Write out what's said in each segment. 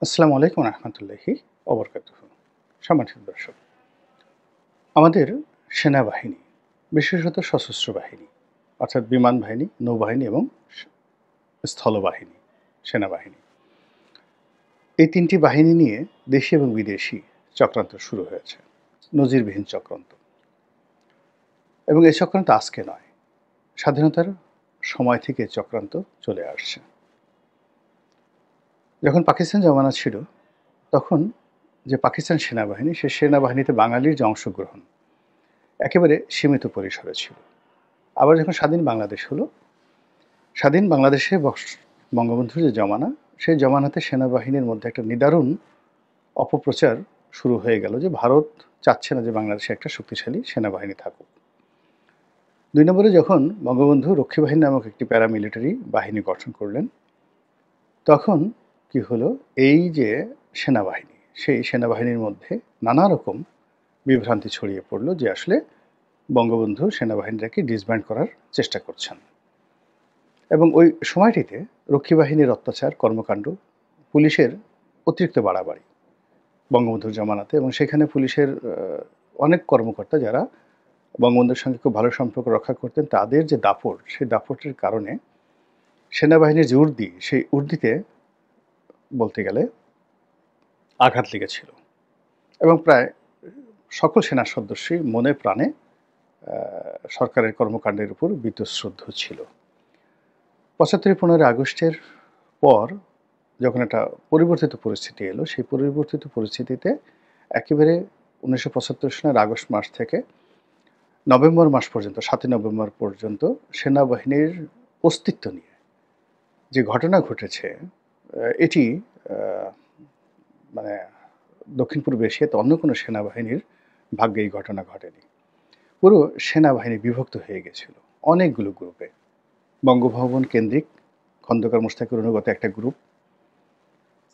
আসসালামু আলাইকুম রহমতুল্লাহি ওবরকাতুহু। সম্মানিত দর্শক, আমাদের সেনাবাহিনী, বিশেষত সশস্ত্র বাহিনী অর্থাৎ বিমান বাহিনী, নৌবাহিনী এবং স্থলবাহিনী, সেনাবাহিনী, এই তিনটি বাহিনী নিয়ে দেশি এবং বিদেশি চক্রান্ত শুরু হয়েছে, নজিরবিহীন চক্রান্ত। এবং এই চক্রান্ত আজকে নয়, স্বাধীনতার সময় থেকে চক্রান্ত চলে আসছে। যখন পাকিস্তান জমানা ছিল, তখন যে পাকিস্তান সেনাবাহিনী, সে সেনাবাহিনীতে বাঙালির যে অংশগ্রহণ একেবারে সীমিত পরিসরে ছিল। আবার যখন স্বাধীন বাংলাদেশ হলো, স্বাধীন বাংলাদেশে বঙ্গবন্ধুর যে জমানা, সেই জমানাতে সেনাবাহিনীর মধ্যে একটা নিদারুণ অপপ্রচার শুরু হয়ে গেল যে ভারত চাচ্ছে না যে বাংলাদেশে একটা শক্তিশালী সেনাবাহিনী থাকুক। ২ নম্বরে যখন বঙ্গবন্ধু রক্ষী বাহিনী নামক একটি প্যারামিলিটারি বাহিনী গঠন করলেন, তখন কি হলো, এই যে সেনাবাহিনী, সেই সেনাবাহিনীর মধ্যে নানা রকম বিভ্রান্তি ছড়িয়ে পড়লো যে আসলে বঙ্গবন্ধু সেনাবাহিনীটাকে ডিসব্যান্ড করার চেষ্টা করছেন। এবং ওই সময়টিতে রক্ষী বাহিনীর অত্যাচার, কর্মকাণ্ড, পুলিশের অতিরিক্ত বাড়াবাড়ি বঙ্গবন্ধুর জমানাতে, এবং সেখানে পুলিশের অনেক কর্মকর্তা যারা বঙ্গবন্ধুর সঙ্গে খুব ভালো সম্পর্ক রক্ষা করতেন, তাদের যে দাপট, সেই দাপটের কারণে সেনাবাহিনীর যে উর্দি, সেই উর্দিতে বলতে গেলে আঘাত লেগেছিল। এবং প্রায় সকল সেনা সদস্যই মনে প্রাণে সরকারের কর্মকাণ্ডের উপর বীতশ্রদ্ধ ছিল। ৭৫ 15 আগস্টের পর যখন একটা পরিবর্তিত পরিস্থিতি এলো, সেই পরিবর্তিত পরিস্থিতিতে একেবারে ১৯৭৫ সনের আগস্ট মাস থেকে নভেম্বর মাস পর্যন্ত, ৭ই নভেম্বর পর্যন্ত সেনাবাহিনীর অস্তিত্ব নিয়ে যে ঘটনা ঘটেছে, এটি মানে দক্ষিণ পূর্ব এশিয়াতে অন্য কোনো সেনাবাহিনীর ভাগ্যে এই ঘটনা ঘটেনি। পুরো সেনাবাহিনী বিভক্ত হয়ে গেছিল অনেকগুলো গ্রুপে। বঙ্গভবন কেন্দ্রিক খন্দকার মোশতাকুর অনুগত একটা গ্রুপ,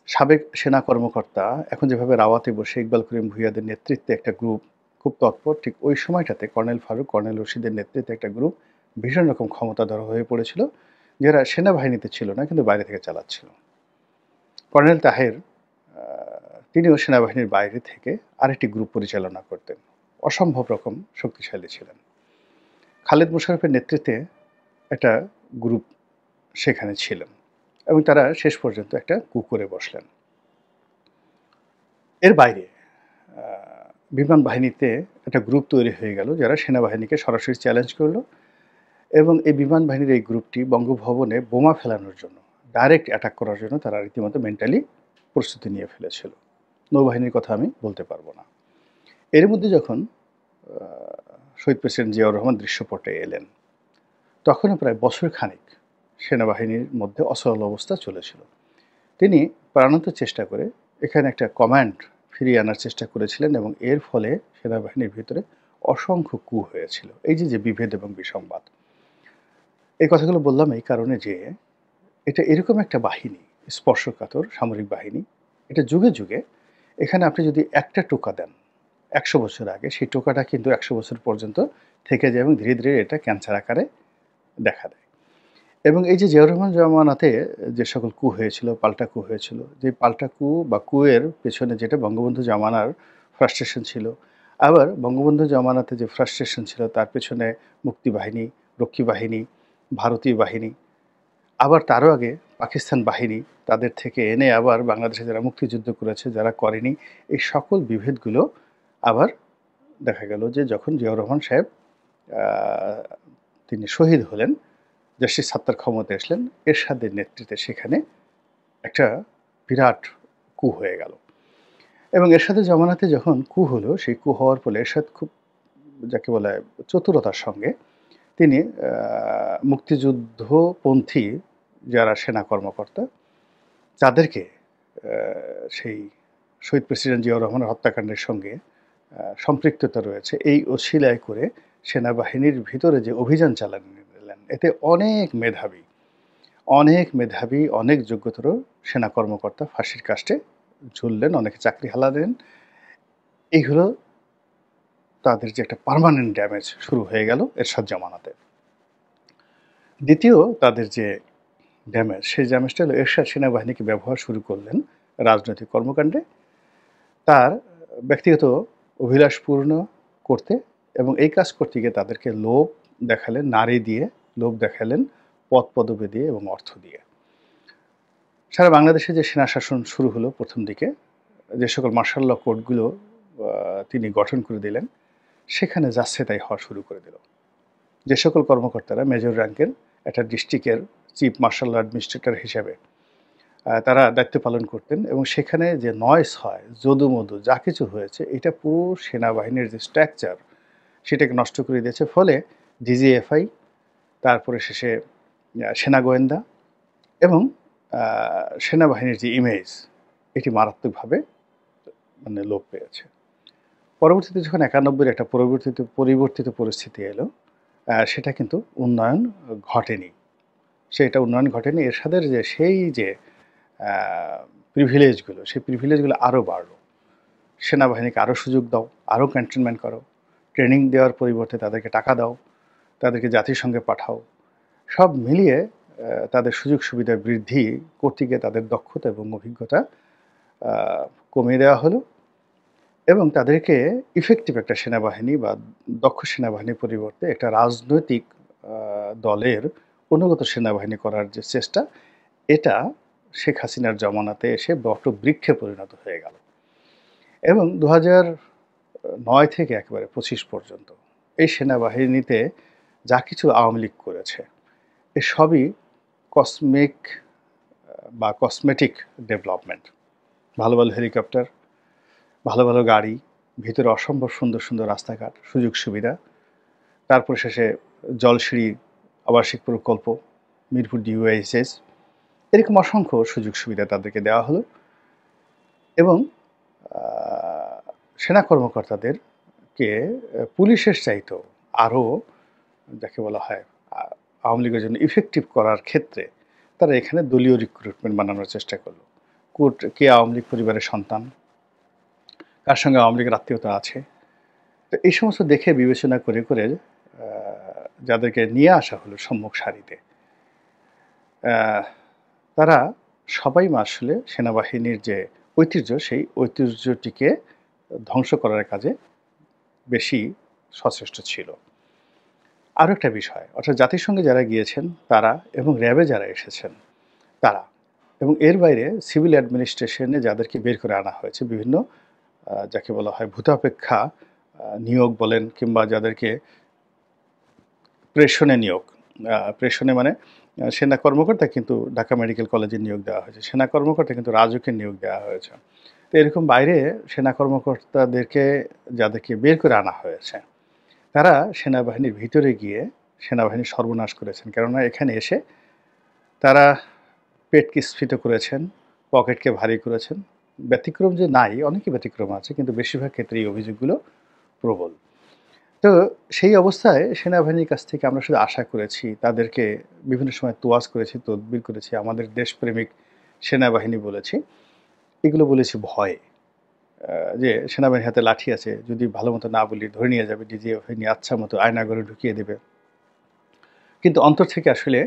সাবেক সেনা কর্মকর্তা এখন যেভাবে রাওয়াতে বসে ইকবাল করিম ভূঁইয়াদের নেতৃত্বে একটা গ্রুপ খুব তৎপর, ঠিক ওই সময়টাতে কর্নেল ফারুক, কর্নেল রশিদের নেতৃত্বে একটা গ্রুপ ভীষণ রকম ক্ষমতাধর হয়ে পড়েছিল, যারা সেনাবাহিনীতে ছিল না কিন্তু বাইরে থেকে চালাচ্ছিল। কর্নেল তাহের, তিনিও সেনাবাহিনীর বাইরে থেকে আরেকটি গ্রুপ পরিচালনা করতেন, অসম্ভব রকম শক্তিশালী ছিলেন। খালেদ মোশাররফের নেতৃত্বে একটা গ্রুপ সেখানে ছিলেন, এবং তারা শেষ পর্যন্ত একটা কু করে বসলেন। এর বাইরে বিমান বাহিনীতে একটা গ্রুপ তৈরি হয়ে গেল, যারা সেনাবাহিনীকে সরাসরি চ্যালেঞ্জ করলো, এবং এই বিমান বাহিনীর এই গ্রুপটি বঙ্গভবনে বোমা ফেলানোর জন্য, ডাইরেক্ট অ্যাটাক করার জন্য তারা রীতিমতো মেন্টালি প্রস্তুতি নিয়ে ফেলেছিল। নৌবাহিনীর কথা আমি বলতে পারবো না। এর মধ্যে যখন শহীদ প্রেসিডেন্ট জিয়াউর রহমান দৃশ্যপটে এলেন, তখনও প্রায় বছর খানিক সেনাবাহিনীর মধ্যে অসহল অবস্থা চলেছিল। তিনি প্রাণান্ত চেষ্টা করে এখানে একটা কমান্ড ফিরিয়ে আনার চেষ্টা করেছিলেন, এবং এর ফলে সেনাবাহিনীর ভিতরে অসংখ্য কু হয়েছিল। এই যে বিভেদ এবং বিসংবাদ, এই কথাগুলো বললাম এই কারণে যে এটা এরকম একটা বাহিনী, স্পর্শকাতর সামরিক বাহিনী, এটা যুগে যুগে এখানে আপনি যদি একটা টোকা দেন ১০০ বছর আগে, সেই টোকাটা কিন্তু ১০০ বছর পর্যন্ত থেকে যায় এবং ধীরে ধীরে এটা ক্যান্সার আকারে দেখা দেয়। এবং এই যে জিয়াউর রহমান জমানাতে যে সকল কু হয়েছিল, পাল্টা কু হয়েছিল, যে পাল্টা কু বা কুয়ের পেছনে যেটা বঙ্গবন্ধু জমানার ফ্রাস্ট্রেশন ছিল, আবার বঙ্গবন্ধু জমানাতে যে ফ্রাস্ট্রেশন ছিল তার পেছনে মুক্তিবাহিনী, রক্ষী বাহিনী, ভারতীয় বাহিনী, আবার তারও আগে পাকিস্তান বাহিনী, তাদের থেকে এনে আবার বাংলাদেশে যারা মুক্তিযুদ্ধ করেছে, যারা করেনি, এই সকল বিভেদগুলো আবার দেখা গেল যে যখন জিয়াউর রহমান সাহেব তিনি শহীদ হলেন, জাস্টিস সাত্তার ক্ষমতায় আসলেন, এরশাদের নেতৃত্বে সেখানে একটা বিরাট কু হয়ে গেল। এবং এরশাদের জমানাতে যখন কু হলো, সেই কু হওয়ার ফলে এরশাদ খুব, যাকে বলা হয়, চতুরতার সঙ্গে তিনি মুক্তিযুদ্ধপন্থী যারা সেনা কর্মকর্তা, তাদেরকে সেই শহীদ প্রেসিডেন্ট জিয়াউর রহমানের হত্যাকাণ্ডের সঙ্গে সম্পৃক্ততা রয়েছে এই অছিলায় করে সেনাবাহিনীর ভিতরে যে অভিযান চালালেন, এতে অনেক মেধাবী, অনেক যোগ্যতর সেনা কর্মকর্তা ফাঁসির কাস্টে ঝুললেন, অনেকে চাকরি হারালেন। এই হলো তাদের যে একটা পার্মানেন্ট ড্যামেজ শুরু হয়ে গেল এরশাদ জমানাতে। দ্বিতীয় তাদের যে ড্যামেজ, সেই ড্যামেজটা হলো এরশাদ সেনাবাহিনীকে ব্যবহার শুরু করলেন রাজনৈতিক কর্মকাণ্ডে তার ব্যক্তিগত অভিলাষ পূর্ণ করতে এবং এই কাজ করতে গিয়ে তাদেরকে লোভ দেখালেন, নারী দিয়ে লোভ দেখালেন, পদ পদবি দিয়ে এবং অর্থ দিয়ে। সারা বাংলাদেশে যে সেনা শাসন শুরু হলো প্রথম দিকে, যে সকল মার্শাল ল কোর্টগুলো তিনি গঠন করে দিলেন, সেখানে যাচ্ছে তাই হওয়া শুরু করে দিল। যে সকল কর্মকর্তারা মেজর র্যাঙ্কের একটা ডিস্ট্রিক্টের চিফ মার্শাল অ্যাডমিনিস্ট্রেটর হিসাবে তারা দায়িত্ব পালন করতেন এবং সেখানে যে নয়েস হয়, যদুমধু যা কিছু হয়েছে, এটা পুরো সেনাবাহিনীর যে স্ট্রাকচার সেটাকে নষ্ট করে দিয়েছে। ফলে ডিজিএফআই, তারপরে শেষে সেনা গোয়েন্দা এবং সেনাবাহিনীর যে ইমেজ, এটি মারাত্মকভাবে মানে লোপ পেয়েছে। পরবর্তীতে যখন 91-এর একটা পরিবর্তিত পরিস্থিতি এলো, সেটা কিন্তু উন্নয়ন ঘটেনি। সেটা উন্নয়ন ঘটেনি, এর সাথে যে সেই যে প্রিভিলেজগুলো, সেই প্রিভিলেজগুলো আরও বাড়লো। সেনাবাহিনীকে আরও সুযোগ দাও, আরও ক্যান্টনমেন্ট করো, ট্রেনিং দেওয়ার পরিবর্তে তাদেরকে টাকা দাও, তাদেরকে জাতিসংঘে পাঠাও, সব মিলিয়ে তাদের সুযোগ সুবিধা বৃদ্ধি করতে গিয়ে তাদের দক্ষতা এবং অভিজ্ঞতা কমিয়ে দেওয়া হলো এবং তাদেরকে ইফেক্টিভ একটা সেনাবাহিনী বা দক্ষ সেনাবাহিনীর পরিবর্তে একটা রাজনৈতিক দলের অনুগত সেনাবাহিনী করার যে চেষ্টা, এটা শেখ হাসিনার জমানাতে এসে বটবৃক্ষে পরিণত হয়ে গেল। এবং 2009 থেকে একেবারে 25 পর্যন্ত এই সেনাবাহিনীতে যা কিছু আওয়ামী লীগ করেছে, এ সবই কসমেটিক ডেভেলপমেন্ট। ভালো ভালো হেলিকপ্টার, ভালো ভালো গাড়ি, ভিতরে অসম্ভব সুন্দর সুন্দর রাস্তাঘাট, সুযোগ সুবিধা, তারপর শেষে জলসিঁড়ি আবাসিক প্রকল্প, মিরপুর ডিওএইচএস, এরকম অসংখ্য সুযোগ সুবিধা তাদেরকে দেওয়া হলো এবং সেনা কর্মকর্তাদেরকে পুলিশের চাইতেও আরও যাকে বলা হয় আওয়ামী লীগের জন্য ইফেক্টিভ করার ক্ষেত্রে তারা এখানে দলীয় রিক্রুটমেন্ট বানানোর চেষ্টা করলো। কে আওয়ামী লীগ পরিবারের সন্তান, কার সঙ্গে আওয়ামী লীগের আত্মীয়তা আছে, তো এই সমস্ত দেখে বিবেচনা করে করে যাদেরকে নিয়ে আসা হলো সম্মুখ সারিতে, তারা সবাই আসলে সেনাবাহিনীর যে ঐতিহ্য, সেই ঐতিহ্যটিকে ধ্বংস করার কাজে বেশি সচেষ্ট ছিল। আরও একটা বিষয়, অর্থাৎ জাতিসংঘে যারা গিয়েছেন তারা এবং র্যাবে যারা এসেছেন তারা, এবং এর বাইরে সিভিল অ্যাডমিনিস্ট্রেশনে যাদেরকে বের করে আনা হয়েছে, বিভিন্ন যাকে বলা হয় ভূতাপেক্ষা নিয়োগ বলেন, কিংবা যাদেরকে প্রেষণে মানে সেনা কর্মকর্তা কিন্তু ঢাকা মেডিকেল কলেজে নিয়োগ দেওয়া হয়েছে, সেনা কর্মকর্তা কিন্তু রাজুকে নিয়োগ দেওয়া হয়েছে। তো এরকম বাইরে সেনা কর্মকর্তাদেরকে যাদেরকে বের করে আনা হয়েছে, তারা সেনাবাহিনীর ভিতরে গিয়ে সেনাবাহিনীর সর্বনাশ করেছেন। কেননা এখানে এসে তারা পেটকে স্ফীত করেছেন, পকেটকে ভারী করেছেন। ব্যতিক্রম যে নাই, অনেকই ব্যতিক্রম আছে, কিন্তু বেশিরভাগ ক্ষেত্রে এই অভিযোগগুলো প্রবল। তো সেই অবস্থায় সেনাবাহিনীর কাছ থেকে আমরা শুধু আশা করেছি, তাদেরকে বিভিন্ন সময় তোয়াজ করেছি, তদবির করেছি, আমাদের দেশপ্রেমিক সেনাবাহিনী বলেছি, এগুলো বলেছি ভয়ে, যে সেনাবাহিনীর হাতে লাঠি আছে, যদি ভালো মতো না বলি ধরে নিয়ে যাবে, ডিজিএফআই নিয়ে আচ্ছা মতো আয়নাঘরে ঢুকিয়ে দেবে। কিন্তু অন্তর থেকে আসলে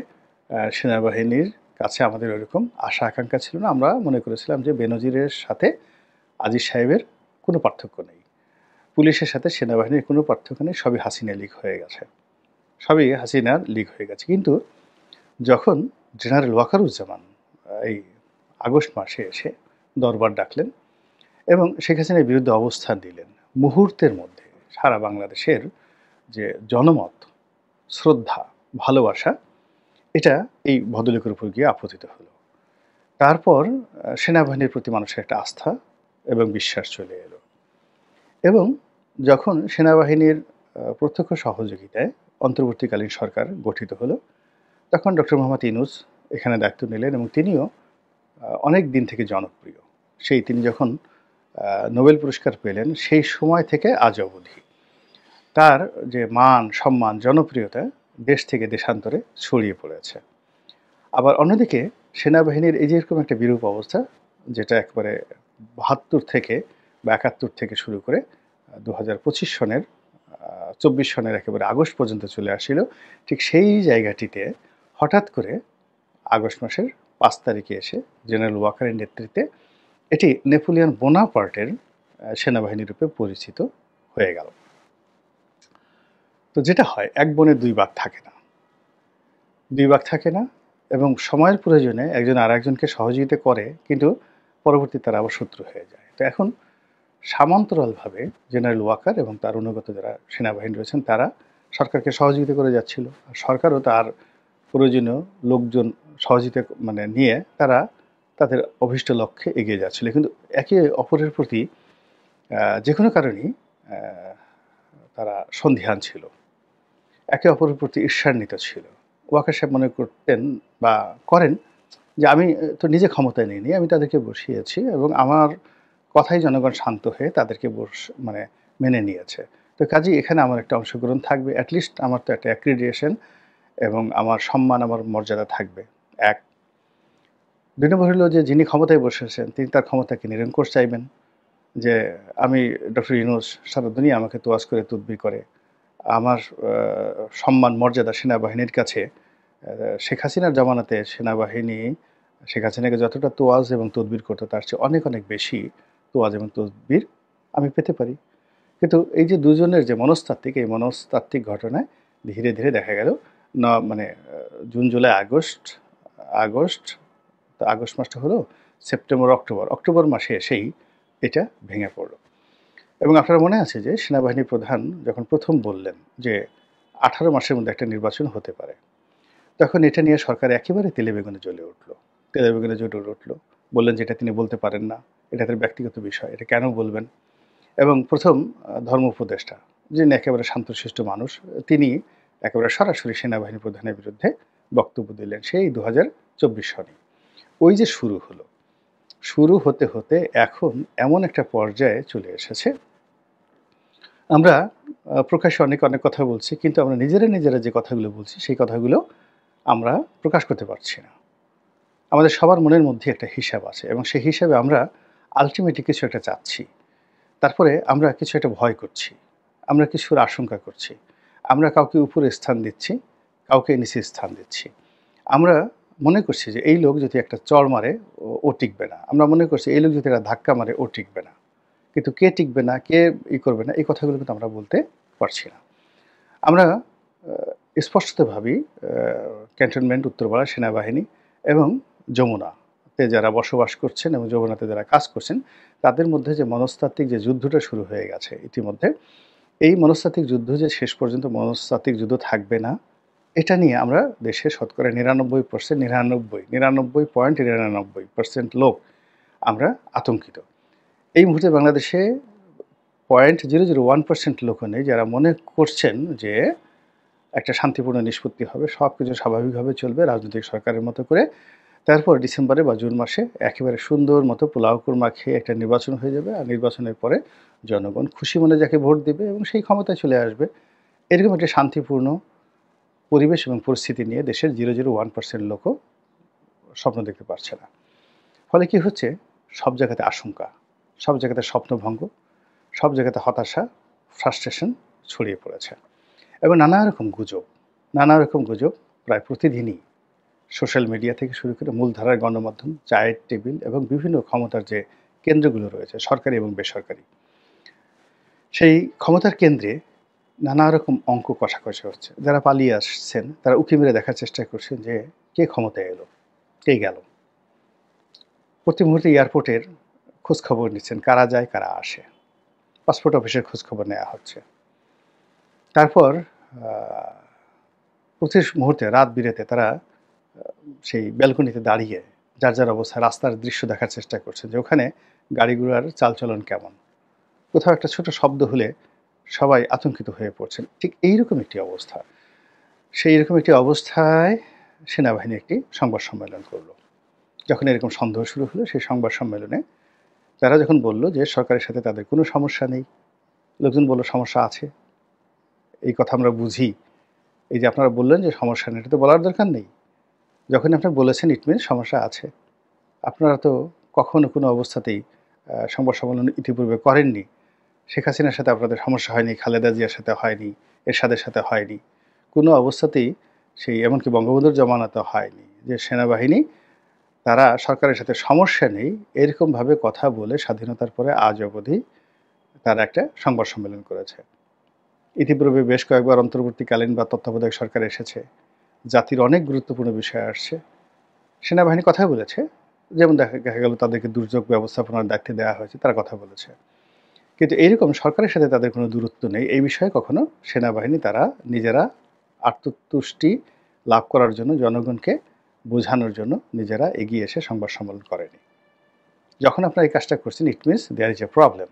সেনাবাহিনীর কাছে আমাদের ওরকম আশা আকাঙ্ক্ষা ছিল না। আমরা মনে করেছিলাম যে বেনজিরের সাথে আজিজ সাহেবের কোনো পার্থক্য নেই, পুলিশের সাথে সেনাবাহিনীর কোনো পার্থক্য নেই, সবই হাসিনা লীগ হয়ে গেছে, সবই হাসিনার লীগ হয়ে গেছে। কিন্তু যখন জেনারেল ওয়াকারুজ্জামান এই আগস্ট মাসে এসে দরবার ডাকলেন এবং শেখ হাসিনার বিরুদ্ধে অবস্থান দিলেন, মুহূর্তের মধ্যে সারা বাংলাদেশের যে জনমত, শ্রদ্ধা, ভালোবাসা, এটা এই ভদ্রলোকের উপর গিয়ে আপতিত হলো। তারপর সেনাবাহিনীর প্রতি মানুষের একটা আস্থা এবং বিশ্বাস চলে এলো এবং যখন সেনাবাহিনীর প্রত্যক্ষ সহযোগিতায় অন্তর্বর্তীকালীন সরকার গঠিত হলো, তখন ডক্টর মোহাম্মদ ইউনূস এখানে দায়িত্ব নিলেন এবং তিনিও অনেক দিন থেকে জনপ্রিয়। তিনি যখন নোবেল পুরস্কার পেলেন, সেই সময় থেকে আজ অবধি তার যে মান, সম্মান, জনপ্রিয়তা দেশ থেকে দেশান্তরে ছড়িয়ে পড়েছে। আবার অন্যদিকে সেনাবাহিনীর এই যে এরকম একটা বিরূপ অবস্থা, যেটা একবারে ৭২ থেকে বা ৭১ থেকে শুরু করে 2025 সনের 24 সনের একেবারে আগস্ট পর্যন্ত চলে আসছিল, ঠিক সেই জায়গাটিতে হঠাৎ করে আগস্ট মাসের 5 তারিখে এসে জেনারেল ওয়াকারের নেতৃত্বে এটি নেপোলিয়ন বোনাপার্টের সেনাবাহিনী রূপে পরিচিত হয়ে গেল। তো যেটা হয়, এক বনে দুই বাঘ থাকে না, দুই বাঘ থাকে না, এবং সময়ের প্রয়োজনে একজন আর একজনকে সহযোগিতা করে, কিন্তু পরবর্তীতে তারা আবার শত্রু হয়ে যায়। তো এখন সমান্তরালভাবে জেনারেল ওয়াকার এবং তার অনুগত যারা সেনাবাহিনী রয়েছেন তারা সরকারকে সহযোগিতা করে যাচ্ছিল, আর সরকারও তার প্রয়োজনীয় লোকজন সহযোগিতা নিয়ে তারা তাদের অভীষ্ট লক্ষ্যে এগিয়ে যাচ্ছিল। কিন্তু একে অপরের প্রতি যে কোনো কারণেই তারা সন্দিহান ছিল, একে অপরের প্রতি ঈর্ষান্বিত ছিল। ওয়াকার সাহেব মনে করতেন বা করেন যে আমি তো নিজে ক্ষমতায় নিইনি, আমি তাদেরকে বসিয়েছি এবং আমার কথাই জনগণ শান্ত হয়ে তাদেরকে মেনে নিয়েছে। তো কাজেই এখানে আমার একটা অংশগ্রহণ থাকবে, অ্যাটলিস্ট আমার তো একটা অ্যাক্রিডিয়েশন এবং আমার সম্মান, আমার মর্যাদা থাকবে। এক। ২ নম্বর হলো যে যিনি ক্ষমতায় বসেছেন তিনি তার ক্ষমতাকে নিরঙ্কুশ চাইবেন, যে আমি ডক্টর ইউনূস সারা দুনিয়া আমাকে তোয়াজ করে তদবির করে, আমার সম্মান মর্যাদা সেনাবাহিনীর কাছে শেখ হাসিনার জামানাতে সেনাবাহিনী শেখ হাসিনাকে যতটা তোয়াজ এবং তদবির করতো তার চেয়ে অনেক অনেক বেশি তোয়াজ এবং তদবির আমি পেতে পারি। কিন্তু এই যে দুজনের যে মনস্তাত্ত্বিক, এই মনস্তাত্ত্বিক ঘটনায় ধীরে ধীরে দেখা গেল জুন জুলাই আগস্ট তো আগস্ট মাসটা হলো, সেপ্টেম্বর অক্টোবর মাসে এসেই এটা ভেঙে পড়ল। এবং আপনার মনে আছে যে সেনাবাহিনী প্রধান যখন প্রথম বললেন যে 18 মাসের মধ্যে একটা নির্বাচন হতে পারে, তখন এটা নিয়ে সরকার একেবারে তেলে বেগুনে জ্বলে উঠল। বললেন যে এটা তিনি বলতে পারেন না, এটা তার ব্যক্তিগত বিষয়, এটা কেন বলবেন। এবং প্রথম ধর্ম উপদেষ্টা, যিনি একেবারে শান্তশিষ্ট মানুষ, তিনি একেবারে সরাসরি সেনাবাহিনী প্রধানের বিরুদ্ধে বক্তব্য দিলেন সেই 2024 সনে। ওই যে শুরু হতে হতে এখন এমন একটা পর্যায়ে চলে এসেছে, আমরা প্রকাশ্যে অনেক কথা বলছি, কিন্তু আমরা নিজেরা যে কথাগুলো বলছি সেই কথাগুলো আমরা প্রকাশ করতে পারছি না। আমাদের সবার মনের মধ্যে একটা হিসাব আছে এবং সেই হিসাবে আমরা আলটিমেটলি কিছু একটা চাচ্ছি, তারপরে আমরা কিছু একটা ভয় করছি, আমরা কিছুর আশঙ্কা করছি, আমরা কাউকে উপরে স্থান দিচ্ছি, কাউকে নিচে স্থান দিচ্ছি। আমরা মনে করছি যে এই লোক যদি একটা চড় মারে ও টিকবে না, আমরা মনে করছি এই লোক যদি একটা ধাক্কা মারে ও টিকবে না, কিন্তু কে টিকবে না, কে করবে না, এই কথাগুলো কিন্তু আমরা বলতে পারছি না। আমরা স্পষ্টত ভাবি ক্যান্টনমেন্ট, উত্তরপাড়া সেনাবাহিনী এবং যমুনাতে যারা বসবাস করছেন এবং যমুনাতে যারা কাজ করছেন তাদের মধ্যে যে মনস্তাত্ত্বিক যে যুদ্ধটা শুরু হয়ে গেছে ইতিমধ্যে, এই মনস্তাত্ত্বিক যুদ্ধ যে শেষ পর্যন্ত মনস্তাত্ত্বিক যুদ্ধ থাকবে না, এটা নিয়ে আমরা দেশে শতকরা 99.99% লোক আমরা আতঙ্কিত। এই মুহূর্তে বাংলাদেশে 0.001% লোকও নেই যারা মনে করছেন যে একটা শান্তিপূর্ণ নিষ্পত্তি হবে, সব কিছু স্বাভাবিকভাবে চলবে রাজনৈতিক সরকারের মতো করে, তারপর ডিসেম্বরে বা জুন মাসে একেবারে সুন্দর মতো পোলাও কুরমা খেয়ে একটা নির্বাচন হয়ে যাবে, আর নির্বাচনের পরে জনগণ খুশি মনে যাকে ভোট দিবে এবং সেই ক্ষমতায় চলে আসবে। এরকম একটা শান্তিপূর্ণ পরিবেশ এবং পরিস্থিতি নিয়ে দেশের 0.01% লোকও স্বপ্ন দেখতে পারছে না। ফলে কি হচ্ছে, সব জায়গাতে আশঙ্কা, সব জায়গাতে স্বপ্নভঙ্গ, সব জায়গাতে হতাশা, ফ্রাস্ট্রেশন ছড়িয়ে পড়েছে এবং নানা রকম গুজব প্রায় প্রতিদিনই সোশ্যাল মিডিয়া থেকে শুরু করে মূলধারার গণমাধ্যম, চায়ের টেবিল এবং বিভিন্ন ক্ষমতার যে কেন্দ্রগুলো রয়েছে সরকারি এবং বেসরকারি, সেই ক্ষমতার কেন্দ্রে নানা রকম অঙ্ক কষাকষি হচ্ছে। যারা পালিয়ে আসছেন তারা উঁকি মেরে দেখার চেষ্টা করছেন যে কে ক্ষমতায় এলো, কে গেল। প্রতি মুহূর্তে এয়ারপোর্টের খোঁজখবর নিচ্ছেন, কারা যায় কারা আসে, পাসপোর্ট অফিসের খোঁজখবর নেওয়া হচ্ছে। তারপর প্রতি মুহূর্তে রাত বিরেতে তারা সেই ব্যালকনিতে দাঁড়িয়ে যার অবস্থা রাস্তার দৃশ্য দেখার চেষ্টা করছেন যে ওখানে গাড়িগুলোর চালচলন কেমন, কোথাও একটা ছোট শব্দ হলে সবাই আতঙ্কিত হয়ে পড়ছেন। ঠিক এইরকম একটি অবস্থা, সেই রকম একটি অবস্থায় সেনাবাহিনী একটি সংবাদ সম্মেলন করলো। যখন এরকম সন্দেহ শুরু হলো, সেই সংবাদ সম্মেলনে তারা যখন বলল যে সরকারের সাথে তাদের কোনো সমস্যা নেই, লোকজন বলল সমস্যা আছে, এই কথা আমরা বুঝি, এই যে আপনারা বললেন যে সমস্যা নেই, এটা তো বলার দরকার নেই। যখন আপনারা বলেছেন ইট মিনস সমস্যা আছে। আপনারা তো কখনো কোনো অবস্থাতেই সংবাদ সম্মেলন ইতিপূর্বে করেননি। শেখ হাসিনার সাথে আপনাদের সমস্যা হয়নি, খালেদা জিয়ার সাথে হয়নি, এরশাদের সাথে হয়নি, কোনো অবস্থাতেই সেই এমনকি বঙ্গবন্ধুর জমানাতে হয়নি যে সেনাবাহিনী তারা সরকারের সাথে সমস্যা নেই এরকমভাবে কথা বলে স্বাধীনতার পরে আজ অবধি তারা একটা সংবাদ সম্মেলন করেছে। ইতিপূর্বে বেশ কয়েকবার অন্তর্বর্তীকালীন বা তত্ত্বাবধায়ক সরকার এসেছে, জাতির অনেক গুরুত্বপূর্ণ বিষয় আসছে, সেনাবাহিনী কথাই বলেছে। যেমন দেখা গেল তাদেরকে দুর্যোগ ব্যবস্থাপনার দায়িত্ব দেওয়া হয়েছে, তারা কথা বলেছে। কিন্তু এইরকম সরকারের সাথে তাদের কোনো দূরত্ব নেই এই বিষয়ে কখনো সেনাবাহিনী তারা নিজেরা আত্মতুষ্টি লাভ করার জন্য জনগণকে বোঝানোর জন্য নিজেরা এগিয়ে এসে সংবাদ সম্মেলন করেনি। যখন আপনারা এই কাজটা করছেন, it means there is a problem.